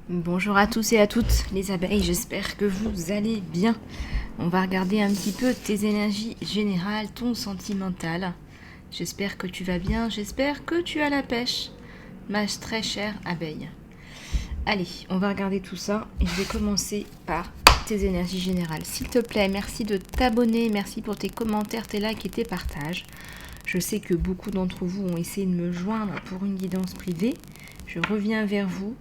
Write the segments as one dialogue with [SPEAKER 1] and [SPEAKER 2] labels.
[SPEAKER 1] Bonjour à tous et à toutes les abeilles, j'espère que vous allez bien. On va regarder un petit peu tes énergies générales, ton sentimental. J'espère que tu vas bien, j'espère que tu as la pêche, ma très chère abeille. Allez, on va regarder tout ça et je vais commencer par tes énergies générales. S'il te plaît, merci de t'abonner, merci pour tes commentaires, tes likes et tes partages. Je sais que beaucoup d'entre vous ont essayé de me joindre pour une guidance privée. Je reviens vers vous.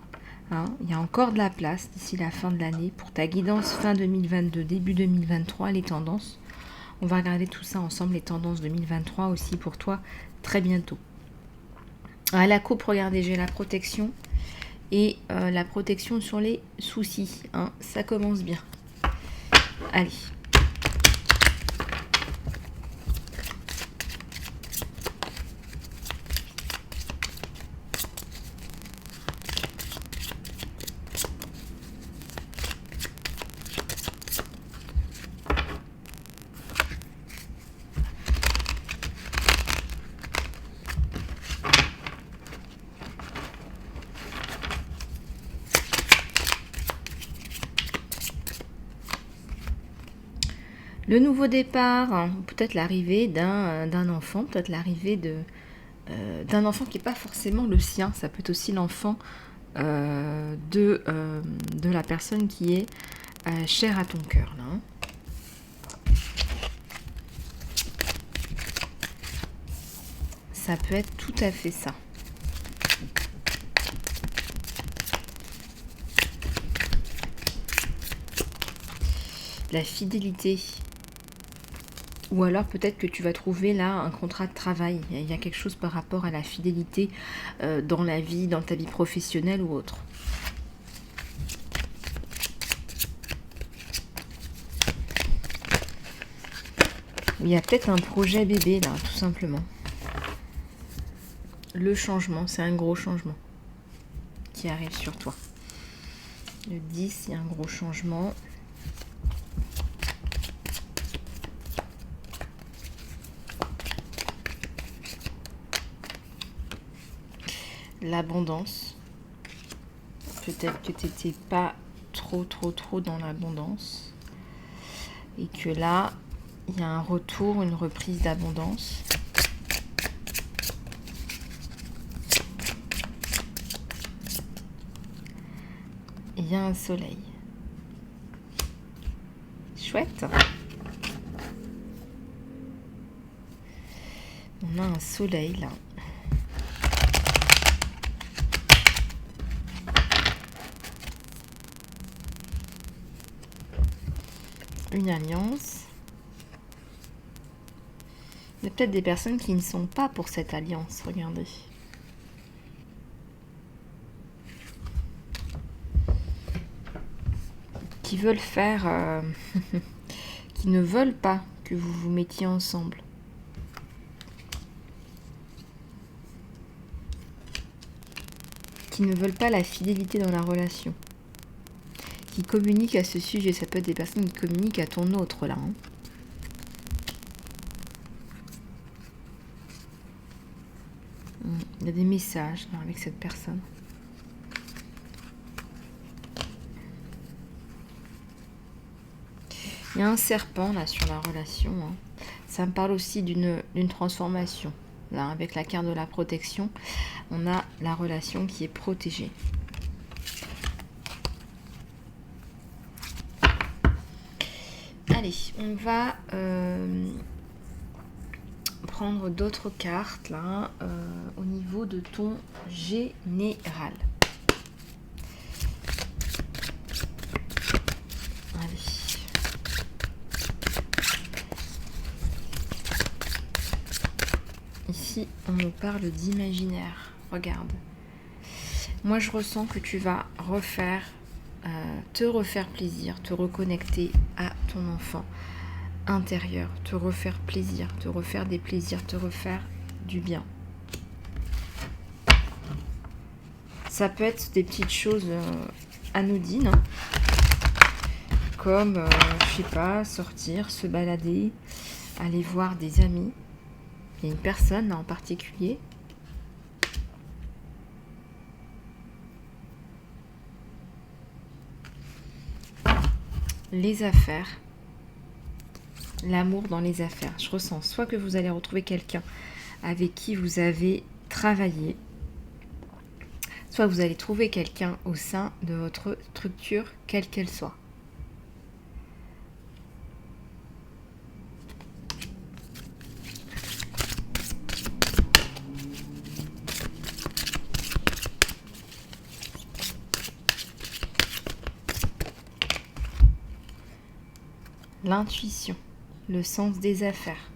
[SPEAKER 1] Il y a encore de la place d'ici la fin de l'année pour ta guidance fin 2022, début 2023, les tendances. On va regarder tout ça ensemble, les tendances 2023 aussi pour toi, très bientôt. À la coupe, regardez, j'ai la protection et la protection sur les soucis. Ça commence bien. Allez. Le nouveau départ, peut-être l'arrivée d'un enfant, peut-être l'arrivée d'un enfant qui n'est pas forcément le sien. Ça peut être aussi l'enfant de la personne qui est chère à ton cœur. Ça peut être tout à fait ça. La fidélité. Ou alors peut-être que tu vas trouver là un contrat de travail. Il y a quelque chose par rapport à la fidélité dans la vie, dans ta vie professionnelle ou autre. Il y a peut-être un projet bébé là, tout simplement. Le changement, c'est un gros changement qui arrive sur toi. Le 10, il y a un gros changement. L'abondance. Peut-être que tu n'étais pas trop dans l'abondance. Et que là, il y a un retour, une reprise d'abondance. Il y a un soleil. Chouette. On a un soleil là. Une alliance. Il y a peut-être des personnes qui ne sont pas pour cette alliance, regardez. Qui veulent faire... qui ne veulent pas que vous vous mettiez ensemble. Qui ne veulent pas la fidélité dans la relation. Qui communiquent à ce sujet. Ça peut être des personnes qui communiquent à ton autre là. Il y a des messages là, avec cette personne. Il y a un serpent là sur la relation. Ça me parle aussi d'une transformation. Là, avec la carte de la protection, on a la relation qui est protégée. Allez, on va prendre d'autres cartes là au niveau de ton général. Allez. Ici, on nous parle d'imaginaire. Regarde. Moi, je ressens que tu vas te refaire plaisir, te reconnecter à ton enfant intérieur, te refaire plaisir, te refaire des plaisirs, te refaire du bien. Ça peut être des petites choses anodines, comme, je sais pas, sortir, se balader, aller voir des amis. Il y a une personne là, en particulier. les affaires. L'amour dans les affaires. Je ressens soit que vous allez retrouver quelqu'un avec qui vous avez travaillé, soit vous allez trouver quelqu'un au sein de votre structure, quelle qu'elle soit. L'intuition, le sens des affaires.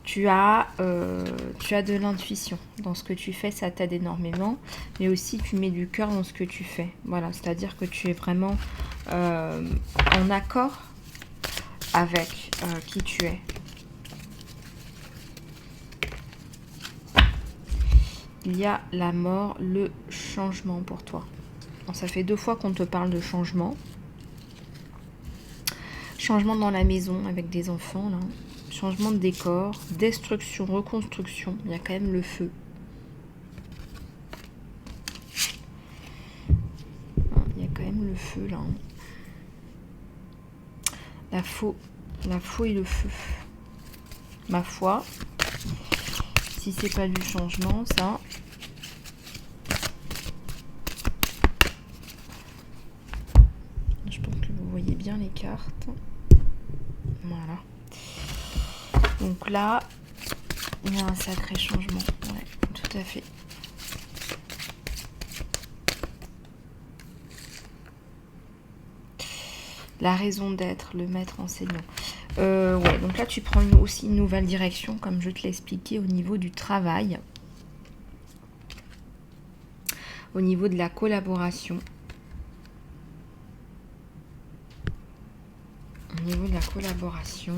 [SPEAKER 1] Tu as de l'intuition dans ce que tu fais, ça t'aide énormément, mais aussi tu mets du cœur dans ce que tu fais. Voilà, c'est-à-dire que tu es vraiment en accord avec qui tu es. Il y a la mort, le changement pour toi. Bon, ça fait 2 fois qu'on te parle de changement. Changement dans la maison avec des enfants, là. Changement de décor, destruction, reconstruction. Il y a quand même le feu. Il y a quand même le feu, là. La faux et le feu. Ma foi, si c'est pas du changement, ça... Je pense que vous voyez bien les cartes. Voilà. Donc là, il y a un sacré changement. Ouais, tout à fait. La raison d'être, le maître enseignant. Ouais, donc là, tu prends aussi une nouvelle direction, comme je te l'ai expliqué, au niveau du travail. Au niveau de la collaboration. Au niveau de la collaboration.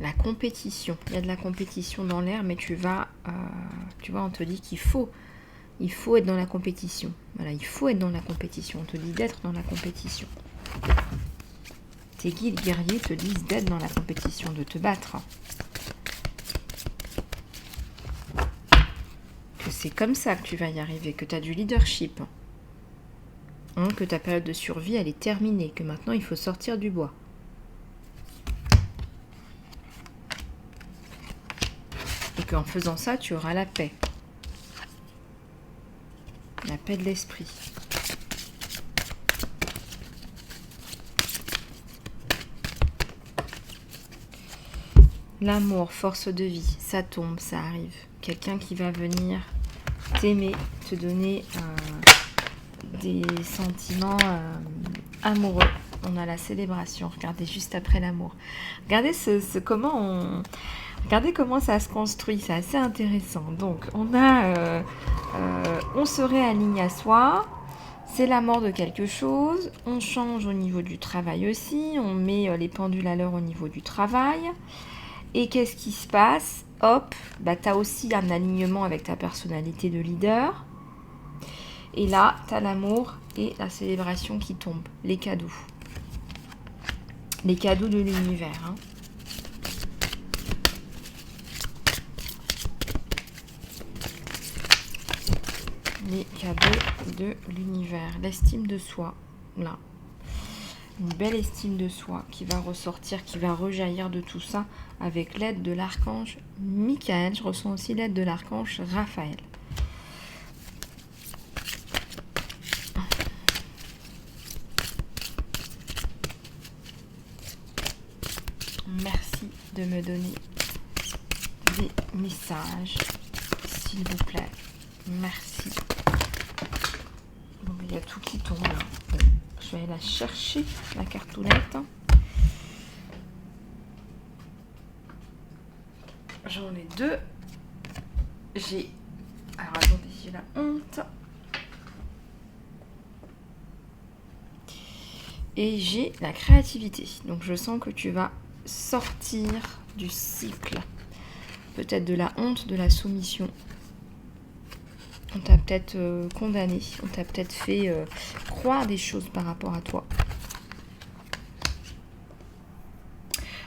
[SPEAKER 1] La compétition. Il y a de la compétition dans l'air, mais tu vois, on te dit qu'il faut être dans la compétition. Voilà, il faut être dans la compétition. On te dit d'être dans la compétition. Tes guides guerriers te disent d'être dans la compétition, de te battre. Que c'est comme ça que tu vas y arriver, que tu as du leadership. Que ta période de survie, elle est terminée, que maintenant il faut sortir du bois. Et qu'en faisant ça, tu auras la paix. La paix de l'esprit. L'amour, force de vie, ça tombe, ça arrive. Quelqu'un qui va venir t'aimer, te donner des sentiments amoureux. On a la célébration. Regardez juste après l'amour. Regardez regardez comment ça se construit. C'est assez intéressant. Donc, on se réaligne à soi. C'est la mort de quelque chose. On change au niveau du travail aussi. On met les pendules à l'heure au niveau du travail. Et qu'est-ce qui se passe? Hop, tu as aussi un alignement avec ta personnalité de leader. Et là, tu as l'amour et la célébration qui tombent. Les cadeaux. Les cadeaux de l'univers. Hein. Les cadeaux de l'univers. L'estime de soi. Là. Une belle estime de soi qui va ressortir, qui va rejaillir de tout ça avec l'aide de l'archange Michael. Je ressens aussi l'aide de l'archange Raphaël. Merci de me donner des messages, s'il vous plaît. Merci. Bon, il y a tout qui tombe là. Bon, je vais aller la chercher, la cartounette. J'en ai 2. Alors attendez, j'ai la honte. Et j'ai la créativité. Donc je sens que tu vas sortir du cycle. Peut-être de la honte, de la soumission. On t'a peut-être condamné. On t'a peut-être fait croire des choses par rapport à toi.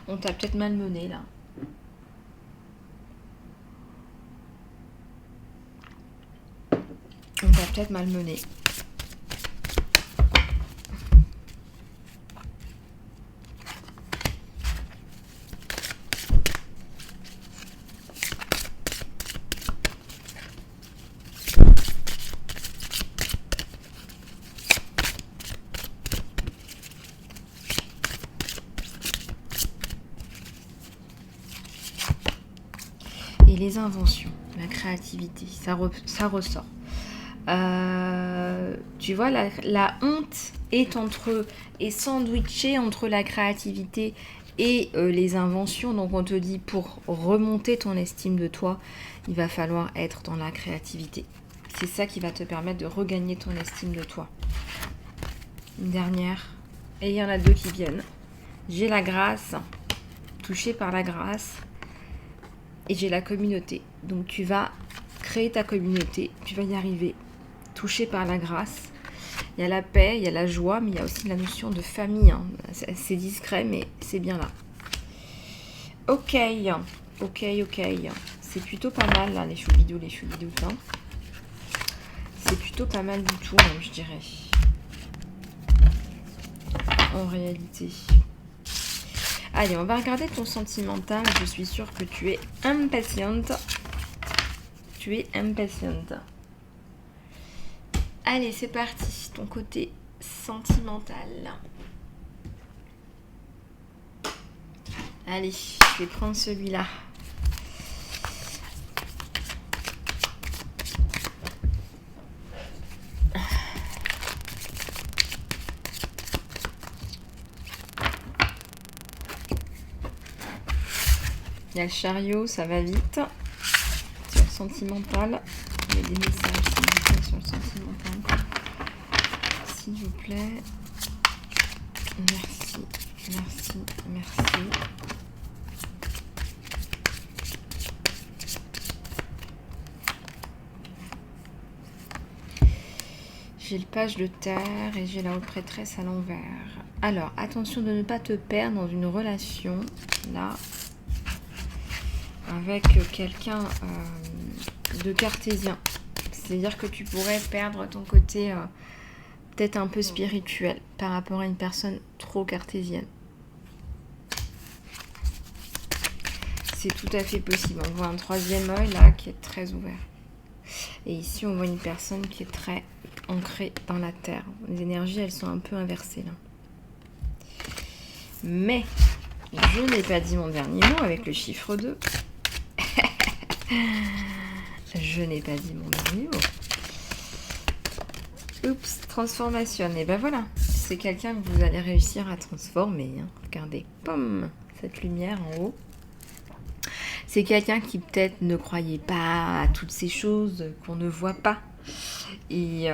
[SPEAKER 1] On t'a peut-être malmené là. a peut-être malmené. Et les inventions, la créativité, ça ressort. Tu vois, la honte est sandwichée entre la créativité et les inventions. Donc on te dit, pour remonter ton estime de toi, il va falloir être dans la créativité. C'est ça qui va te permettre de regagner ton estime de toi. Une dernière. Et il y en a 2 qui viennent. J'ai la grâce, touchée par la grâce. Et j'ai la communauté. Donc tu vas créer ta communauté, tu vas y arriver. Touché par la grâce. Il y a la paix, il y a la joie, mais il y a aussi la notion de famille. Hein. C'est discret, mais c'est bien là. Ok. C'est plutôt pas mal, là, les choux vidéo, hein. C'est plutôt pas mal du tout, même, je dirais. En réalité. Allez, on va regarder ton sentimental. Je suis sûre que tu es impatiente. Allez, c'est parti. Ton côté sentimental. Allez, je vais prendre celui-là. Il y a le chariot, ça va vite. Sur le sentimental. Il y a des messages, s'il vous plaît, sur le sentimental. S'il vous plaît. Merci. J'ai le page de terre et j'ai la haute prêtresse à l'envers. Alors, attention de ne pas te perdre dans une relation, là, avec quelqu'un de cartésien. C'est-à-dire que tu pourrais perdre ton côté peut-être un peu spirituel par rapport à une personne trop cartésienne. C'est tout à fait possible. On voit un 3e œil là qui est très ouvert. Et ici, on voit une personne qui est très ancrée dans la terre. Les énergies, elles sont un peu inversées là. Mais je n'ai pas dit mon dernier mot avec le chiffre 2. Je n'ai pas dit mon dernier mot. Oups, transformation. Et ben voilà, c'est quelqu'un que vous allez réussir à transformer. Hein. Regardez, pomme, cette lumière en haut. C'est quelqu'un qui peut-être ne croyait pas à toutes ces choses qu'on ne voit pas. Et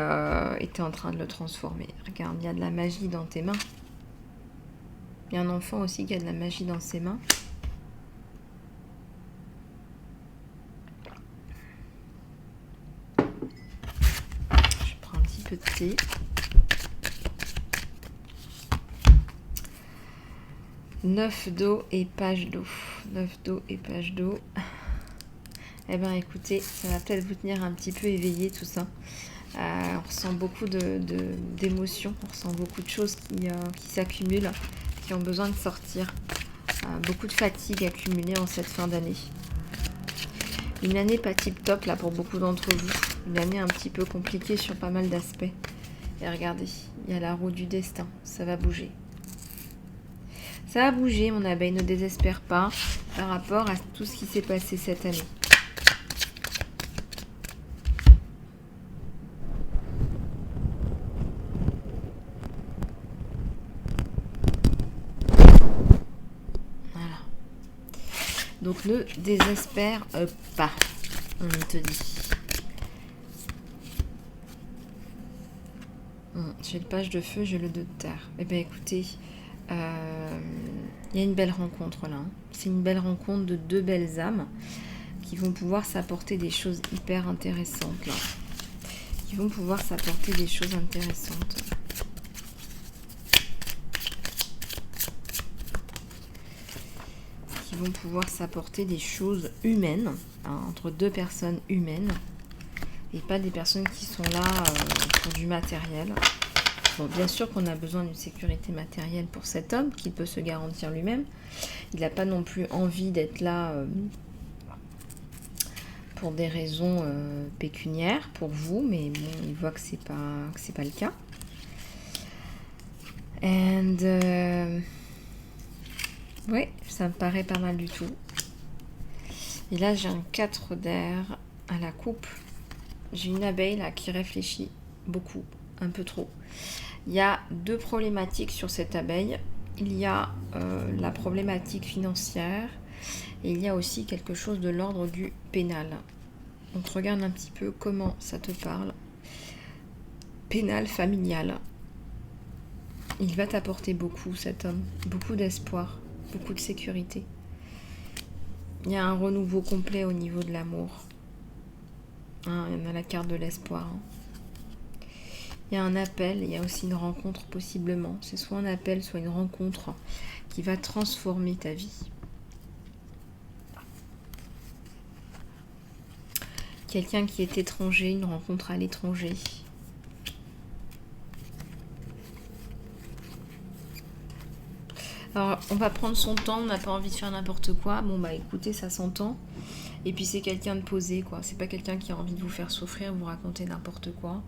[SPEAKER 1] était en train de le transformer. Regarde, il y a de la magie dans tes mains. Il y a un enfant aussi qui a de la magie dans ses mains. Je prends un petit peu de thé. Neuf d'eau et page d'eau. 9 d'eau et page d'eau. Eh bien écoutez, ça va peut-être vous tenir un petit peu éveillé tout ça. On ressent beaucoup d'émotions, on ressent beaucoup de choses qui s'accumulent, qui ont besoin de sortir. Beaucoup de fatigue accumulée en cette fin d'année. Une année pas tip top là pour beaucoup d'entre vous. Une année un petit peu compliquée sur pas mal d'aspects. Et regardez, il y a la roue du destin, ça va bouger. Ça va bouger, mon abeille, ne désespère pas par rapport à tout ce qui s'est passé cette année. Voilà. Donc ne désespère pas, on te dit. J'ai le page de feu, j'ai le 2 de terre. Eh bien écoutez, il y a une belle rencontre là. C'est une belle rencontre de 2 belles âmes qui vont pouvoir s'apporter des choses hyper intéressantes là. Qui vont pouvoir s'apporter des choses intéressantes. Qui vont pouvoir s'apporter des choses humaines, hein, entre 2 personnes humaines. et pas des personnes qui sont là pour du matériel. Bon, bien sûr qu'on a besoin d'une sécurité matérielle pour cet homme qui peut se garantir lui-même. Il n'a pas non plus envie d'être là pour des raisons pécuniaires pour vous, mais bon, il voit que c'est pas le cas. And oui, ça me paraît pas mal du tout. Et là, j'ai un 4 d'air à la coupe. J'ai une abeille là qui réfléchit beaucoup, un peu trop. Il y a 2 problématiques sur cette abeille. Il y a la problématique financière et il y a aussi quelque chose de l'ordre du pénal. Donc regarde un petit peu comment ça te parle. Pénal familial. Il va t'apporter beaucoup, cet homme. Beaucoup d'espoir, beaucoup de sécurité. Il y a un renouveau complet au niveau de l'amour. Hein, il y en a la carte de l'espoir. Hein. Il y a un appel, il y a aussi une rencontre possiblement. C'est soit un appel, soit une rencontre qui va transformer ta vie. Quelqu'un qui est étranger, une rencontre à l'étranger. Alors, on va prendre son temps, on n'a pas envie de faire n'importe quoi. Bon, bah écoutez, ça s'entend. Et puis c'est quelqu'un de posé, quoi. C'est pas quelqu'un qui a envie de vous faire souffrir, vous raconter n'importe quoi.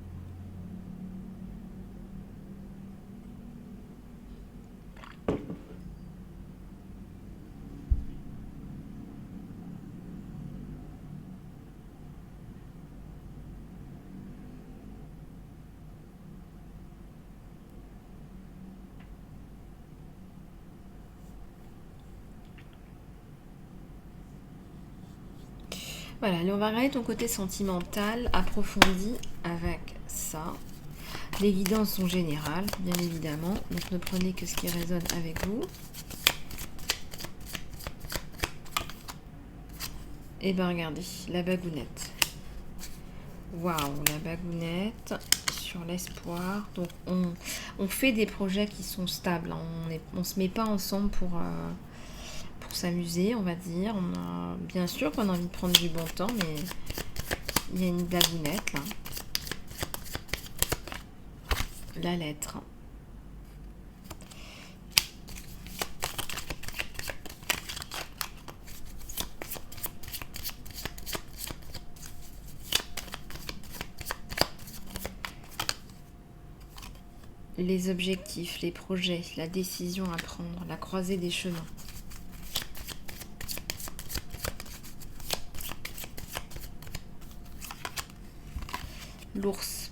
[SPEAKER 1] Voilà, allez, on va regarder ton côté sentimental approfondi avec ça. Les guidances sont générales, bien évidemment. Donc ne prenez que ce qui résonne avec vous. Et bien regardez, la bagounette. Waouh, la bagounette sur l'espoir. Donc on fait des projets qui sont stables. On se met pas ensemble pour s'amuser, on va dire. Bien sûr qu'on a envie de prendre du bon temps, mais il y a une bagounette là. La lettre. Les objectifs, les projets, la décision à prendre, la croisée des chemins. L'ours.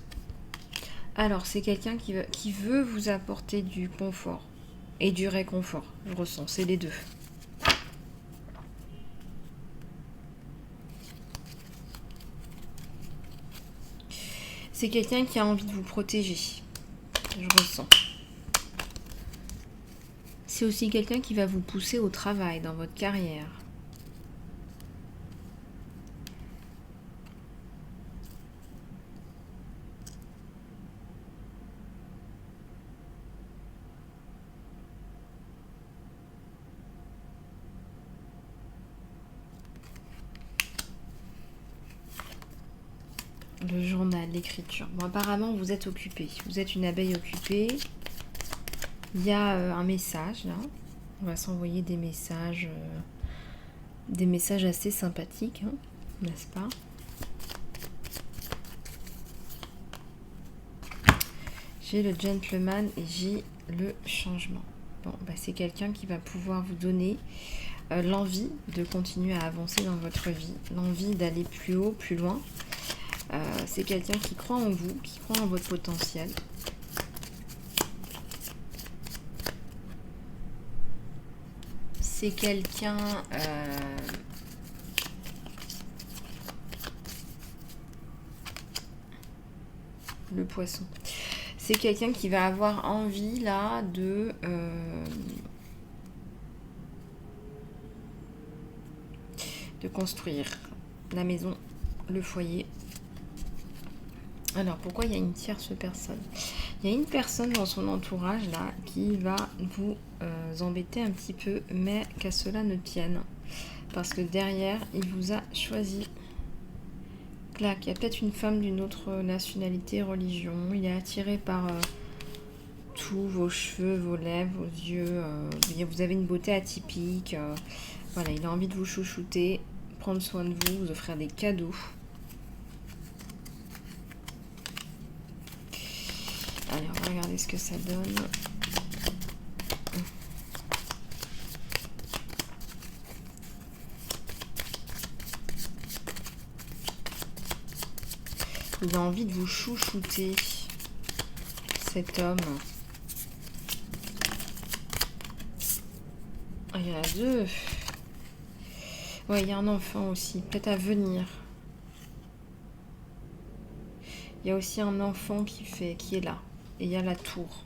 [SPEAKER 1] Alors, c'est quelqu'un qui veut vous apporter du confort et du réconfort. Je ressens, c'est les deux. C'est quelqu'un qui a envie de vous protéger. Je ressens. C'est aussi quelqu'un qui va vous pousser au travail dans votre carrière. Le journal, l'écriture. Bon, apparemment, vous êtes occupé. Vous êtes une abeille occupée. Il y a un message, là. On va s'envoyer des messages assez sympathiques, hein, n'est-ce pas? J'ai le gentleman et j'ai le changement. Bon, bah, c'est quelqu'un qui va pouvoir vous donner l'envie de continuer à avancer dans votre vie, l'envie d'aller plus haut, plus loin. C'est quelqu'un qui croit en vous, qui croit en votre potentiel. C'est quelqu'un le poisson. C'est quelqu'un qui va avoir envie là de construire la maison, le foyer. Alors, pourquoi il y a une tierce personne? Il y a une personne dans son entourage, là, qui va vous embêter un petit peu, mais qu'à cela ne tienne. Parce que derrière, il vous a choisi clac. Il y a peut-être une femme d'une autre nationalité, religion. Il est attiré par tout, vos cheveux, vos lèvres, vos yeux. Vous avez une beauté atypique. Voilà, il a envie de vous chouchouter, prendre soin de vous, vous offrir des cadeaux. Allez, on va regarder ce que ça donne. Il a envie de vous chouchouter, cet homme. Il y en a deux. Ouais, il y a un enfant aussi, peut-être à venir. Il y a aussi un enfant qui est là. Et il y a la tour.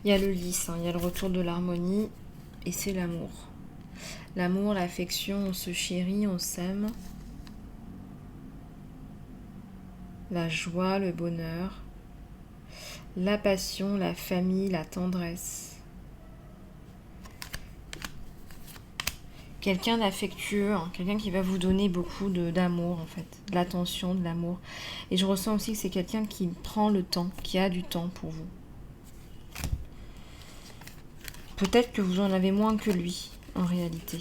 [SPEAKER 1] Il y a le lys, il y a le retour de l'harmonie. Et c'est l'amour. L'amour, l'affection, on se chérit, on s'aime. La joie, le bonheur. La passion, la famille, la tendresse. Quelqu'un d'affectueux, quelqu'un qui va vous donner beaucoup d'amour en fait, de l'attention, de l'amour. Et je ressens aussi que c'est quelqu'un qui prend le temps, qui a du temps pour vous. Peut-être que vous en avez moins que lui, en réalité.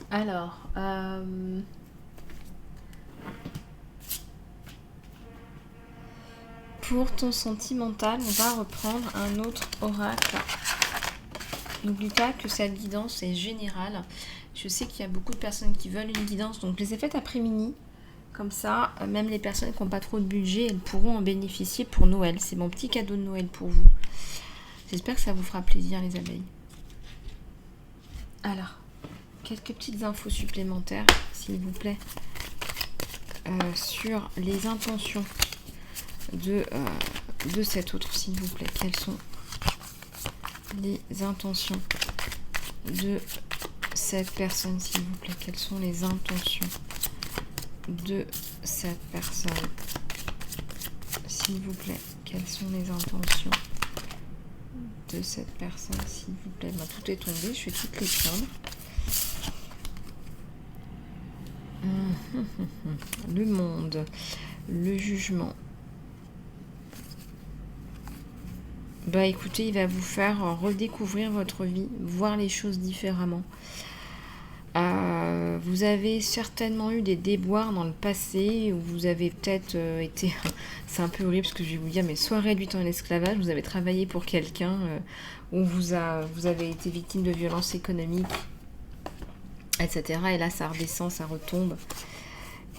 [SPEAKER 1] Alors, pour ton sentimental, on va reprendre un autre oracle. N'oublie pas que cette guidance est générale. Je sais qu'il y a beaucoup de personnes qui veulent une guidance, donc je les ai faites après-midi. Comme ça, même les personnes qui n'ont pas trop de budget, elles pourront en bénéficier pour Noël. C'est mon petit cadeau de Noël pour vous. J'espère que ça vous fera plaisir, les abeilles. Alors, quelques petites infos supplémentaires, s'il vous plaît, sur les intentions de cet autre, s'il vous plaît. Quelles sont les intentions de cette personne, s'il vous plaît? Quelles sont les intentions de cette personne, s'il vous plaît? Quelles sont les intentions de cette personne, s'il vous plaît? Ben, tout est tombé, je vais toutes les prendre. Le monde, le jugement. Bah écoutez, il va vous faire redécouvrir votre vie, voir les choses différemment. Vous avez certainement eu des déboires dans le passé, où vous avez peut-être été, c'est un peu horrible ce que je vais vous dire, mais soit réduite en esclavage, vous avez travaillé pour quelqu'un, où vous avez été victime de violences économiques, etc. Et là, ça redescend, ça retombe.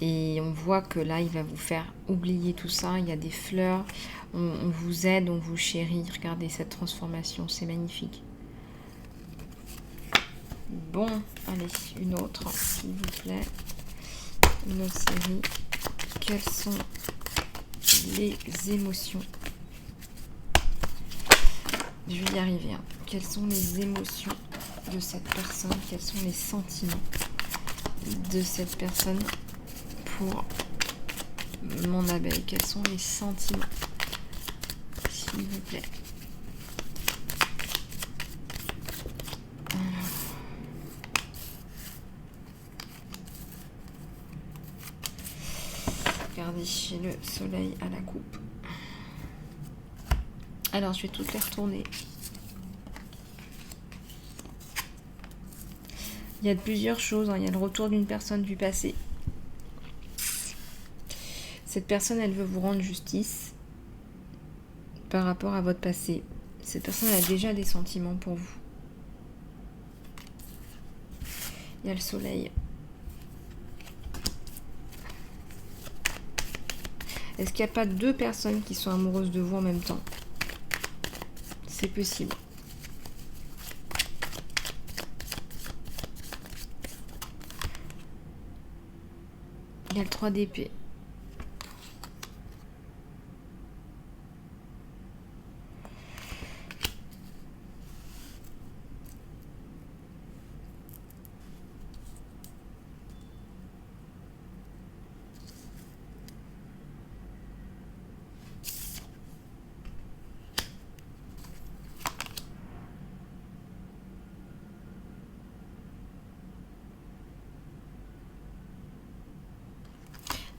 [SPEAKER 1] Et on voit que là, il va vous faire oublier tout ça. Il y a des fleurs, on vous aide, on vous chérit. Regardez cette transformation, c'est magnifique. Bon, allez, une autre, s'il vous plaît. Une autre série. Quelles sont les émotions? Je vais y arriver. Quelles sont les émotions de cette personne? Quels sont les sentiments de cette personne pour mon abeille? Quels sont les sentiments, s'il vous plaît? Regardez, j'ai le soleil à la coupe. Alors, je vais toutes les retourner. Il y a plusieurs choses. Il y a le retour d'une personne du passé. Cette personne, elle veut vous rendre justice par rapport à votre passé. Cette personne, elle a déjà des sentiments pour vous. Il y a le soleil. Est-ce qu'il n'y a pas deux personnes qui sont amoureuses de vous en même temps? C'est possible. Il y a le 3 d'épée.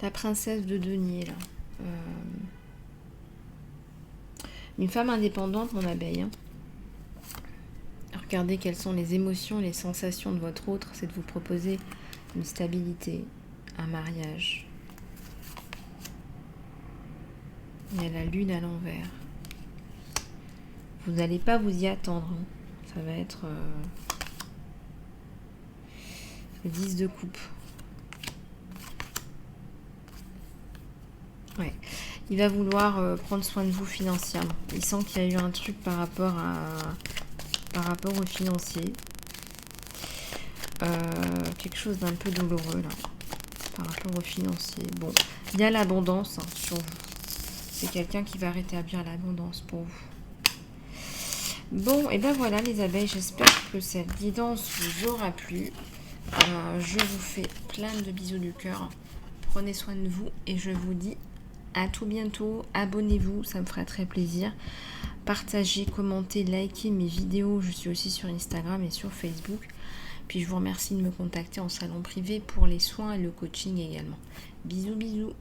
[SPEAKER 1] La princesse de denier, là. Une femme indépendante, mon abeille. Hein. Regardez quelles sont les émotions, les sensations de votre autre. C'est de vous proposer une stabilité, un mariage. Il y a la lune à l'envers. Vous n'allez pas vous y attendre. Hein. Ça va être le 10 de coupe. Ouais. Il va vouloir prendre soin de vous financièrement. Il sent qu'il y a eu un truc par rapport au financier. Quelque chose d'un peu douloureux là. Par rapport au financier. Bon, il y a l'abondance hein, sur vous. C'est quelqu'un qui va rétablir l'abondance pour vous. Bon, et ben voilà les abeilles. J'espère que cette guidance vous aura plu. Je vous fais plein de bisous du cœur. Prenez soin de vous et je vous dis à tout bientôt. Abonnez-vous, ça me fera très plaisir. Partagez, commentez, likez mes vidéos. Je suis aussi sur Instagram et sur Facebook. Puis je vous remercie de me contacter en salon privé pour les soins et le coaching également. Bisous, bisous.